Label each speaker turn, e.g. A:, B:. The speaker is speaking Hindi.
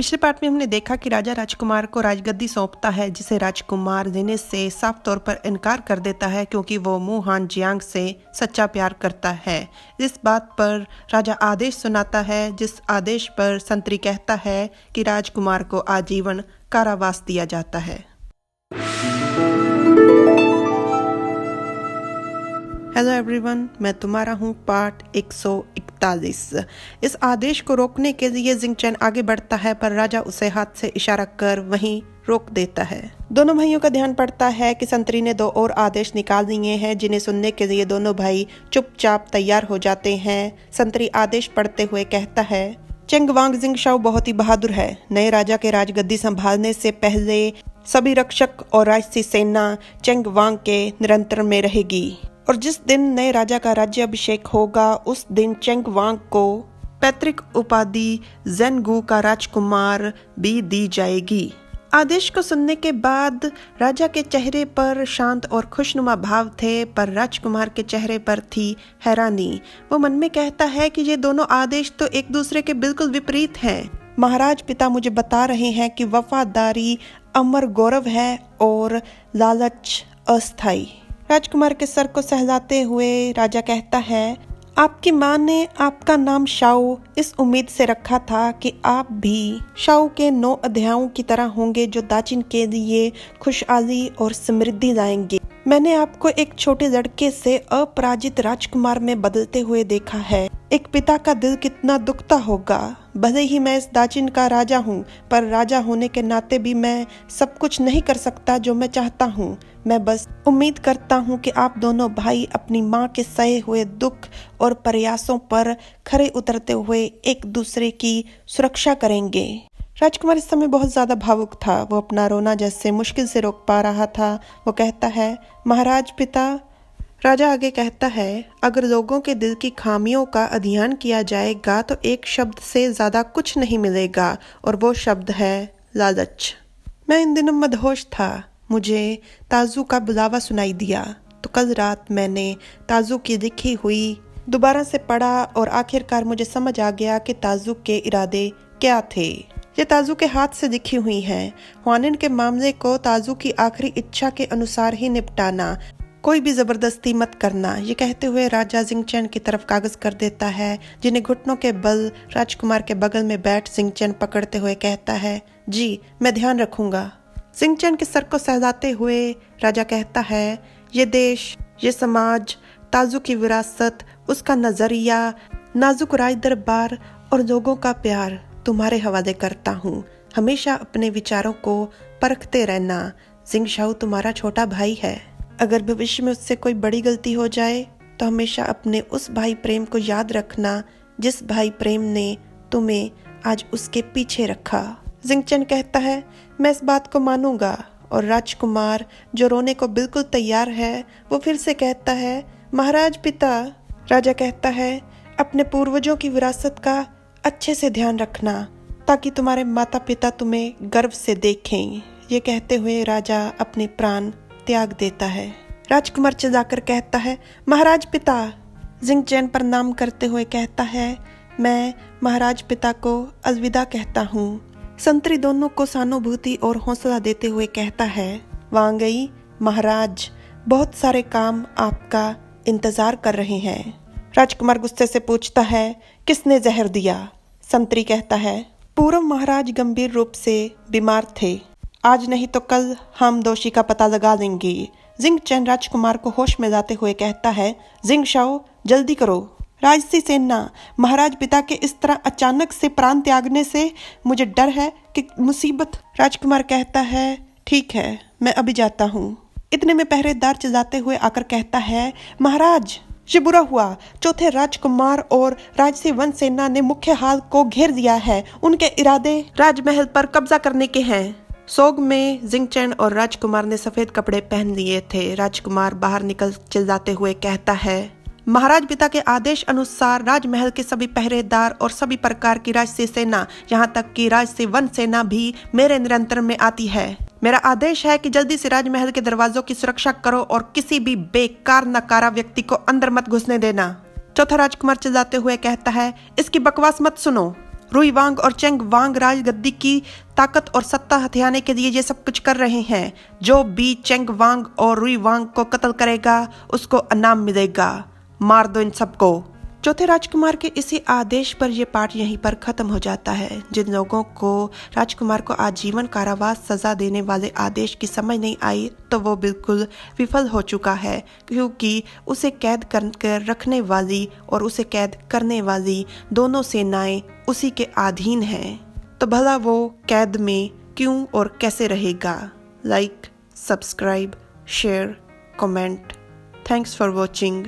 A: पिछले पार्ट में हमने देखा कि राजा राजकुमार को राजगद्दी सौंपता है, जिसे राजकुमार देने से साफ तौर पर इनकार कर देता है क्योंकि वो मू हान जियांग से सच्चा प्यार करता है। इस बात पर राजा आदेश सुनाता है, जिस आदेश पर संतरी कहता है कि राजकुमार को आजीवन कारावास दिया जाता है। हेलो एवरीवन, मैं तुम्हारा हूँ पार्ट 141। इस आदेश को रोकने के लिए जिंग चैन आगे बढ़ता है, पर राजा उसे हाथ से इशारा कर वहीं रोक देता है। दोनों भाइयों का ध्यान पड़ता है कि संतरी ने 2 और आदेश निकाल दिए हैं, जिन्हें सुनने के लिए दोनों भाई चुपचाप तैयार हो जाते हैं। संतरी आदेश पढ़ते हुए कहता है, चेंग वांग जिंगशाओ बहुत ही बहादुर है। नए राजा के राजगद्दी संभालने से पहले सभी रक्षक और राजसी सेना चेंग वांग के नियंत्रण में रहेगी, और जिस दिन नए राजा का राज्याभिषेक होगा उस दिन चेंग वांग को पैतृक उपाधि ज़ेनगू का राजकुमार भी दी जाएगी। आदेश को सुनने के बाद राजा के चेहरे पर शांत और खुशनुमा भाव थे, पर राजकुमार के चेहरे पर थी हैरानी। वो मन में कहता है कि ये दोनों आदेश तो एक दूसरे के बिल्कुल विपरीत हैं। महाराज पिता मुझे बता रहे हैं कि वफादारी अमर गौरव है और लालच अस्थायी। राजकुमार के सर को सहलाते हुए राजा कहता है, आपकी माँ ने आपका नाम शाओ इस उम्मीद से रखा था कि आप भी शाओ के 9 अध्यायों की तरह होंगे, जो दाचिन के लिए खुशहाली और समृद्धि लाएंगे। मैंने आपको एक छोटे लड़के से अपराजित राजकुमार में बदलते हुए देखा है। एक पिता का दिल कितना दुखता होगा। भले ही मैं इस दाचिन का राजा हूँ, पर राजा होने के नाते भी मैं सब कुछ नहीं कर सकता जो मैं चाहता हूँ। मैं बस उम्मीद करता हूँ कि आप दोनों भाई अपनी माँ के सहे हुए दुख और प्रयासों पर खरे उतरते हुए एक दूसरे की सुरक्षा करेंगे। राजकुमार इस समय बहुत ज्यादा भावुक था। वो अपना रोना जैसे मुश्किल से रोक पा रहा था। वो कहता है, महाराज पिता। राजा आगे कहता है, अगर लोगों के दिल की खामियों का अध्ययन किया जाएगा तो एक शब्द से ज्यादा कुछ नहीं मिलेगा, और वो शब्द है लालच। मैं इन दिनों मदहोश था। मुझे ताजू का बुलावा सुनाई दिया, तो कल रात मैंने ताजू की लिखी हुई दोबारा से पढ़ा और आखिरकार मुझे समझ आ गया कि ताजू के इरादे क्या थे। ये ताजू के हाथ से लिखी हुई है। हुआनिन के मामले को ताजू की आखिरी इच्छा के अनुसार ही निपटाना, कोई भी जबरदस्ती मत करना। ये कहते हुए राजा जिंगचैन की तरफ कागज कर देता है, जिन्हें घुटनों के बल राजकुमार के बगल में बैठ जिंगचैन पकड़ते हुए कहता है, जी मैं ध्यान रखूंगा। जिंगचैन के सर को सहलाते हुए राजा कहता है, ये देश, ये समाज, ताजू की विरासत, उसका नजरिया, नाजुक राज दरबार और लोगों का प्यार तुम्हारे हवाले करता हूँ। हमेशा अपने विचारों को परखते रहना। जिंगशाओ तुम्हारा छोटा भाई है। अगर भविष्य में उससे कोई बड़ी गलती हो जाए तो हमेशा अपने उस भाई प्रेम को याद रखना, जिस भाई प्रेम ने तुम्हें आज उसके पीछे रखा। जिंगचैन कहता है, मैं इस बात को मानूंगा। और राजकुमार, जो रोने को बिल्कुल तैयार है, वो फिर से कहता है, महाराज पिता। राजा कहता है, अपने पूर्वजों की विरासत का अच्छे से ध्यान रखना, ताकि तुम्हारे माता पिता तुम्हें गर्व से देखें। ये कहते हुए राजा अपने प्राण त्याग देता है। राजकुमार चिल्लाकर कहता है, महाराज पिता। जिंगचैन प्रणाम करते हुए कहता है, मैं महाराज पिता को अलविदा कहता हूँ। संतरी दोनों को सहानुभूति और हौसला देते हुए कहता है, वांगई महाराज, बहुत सारे काम आपका इंतजार कर रहे हैं। राजकुमार गुस्से से पूछता है, किसने जहर दिया? संतरी कहता है, पूर्व महाराज गंभीर रूप से बीमार थे। आज नहीं तो कल हम दोषी का पता लगा लेंगे। जिंगचैन राजकुमार को होश में लाते हुए कहता है, जिंगशाओ जल्दी करो। राजसी सेना, महाराज पिता के इस तरह अचानक से प्राण त्यागने से मुझे डर है कि मुसीबत। राजकुमार कहता है, ठीक है, मैं अभी जाता हूँ। इतने में पहरेदार चिल्लाते हुए आकर कहता है, महाराज ये बुरा हुआ। चौथे राजकुमार और राजसी वन सेना ने मुख्य हाल को घेर दिया है। उनके इरादे राजमहल पर कब्जा करने के हैं। सोग में जिंगचैन और राजकुमार ने सफेद कपड़े पहन लिए थे। राजकुमार बाहर निकल चिल्लाते हुए कहता है, महाराज पिता के आदेश अनुसार राजमहल के सभी पहरेदार और सभी प्रकार की राजसी सेना, यहाँ तक कि राजसी वन सेना भी मेरे नियंत्रण में आती है। मेरा आदेश है कि जल्दी से राजमहल के दरवाजों की सुरक्षा करो और किसी भी बेकार नकारा व्यक्ति को अंदर मत घुसने देना। चौथा राजकुमार चिल्लाते हुए कहता है, इसकी बकवास मत सुनो। रुई वांग और चेंग वांग राजगद्दी की ताकत और सत्ता हथियाने के लिए ये सब कुछ कर रहे हैं। जो भी चेंग वांग और रुई वांग को कत्ल करेगा उसको इनाम मिलेगा। मार दो इन सबको। चौथे राजकुमार के इसी आदेश पर यह पाठ यहीं पर खत्म हो जाता है। जिन लोगों को राजकुमार को आजीवन कारावास सजा देने वाले आदेश की समझ नहीं आई तो वो बिल्कुल विफल हो चुका है, क्योंकि उसे कैद कर रखने वाली और उसे कैद करने वाली दोनों सेनाएं उसी के अधीन हैं। तो भला वो कैद में क्यों और कैसे रहेगा? Like, subscribe, share, comment. Thanks for watching.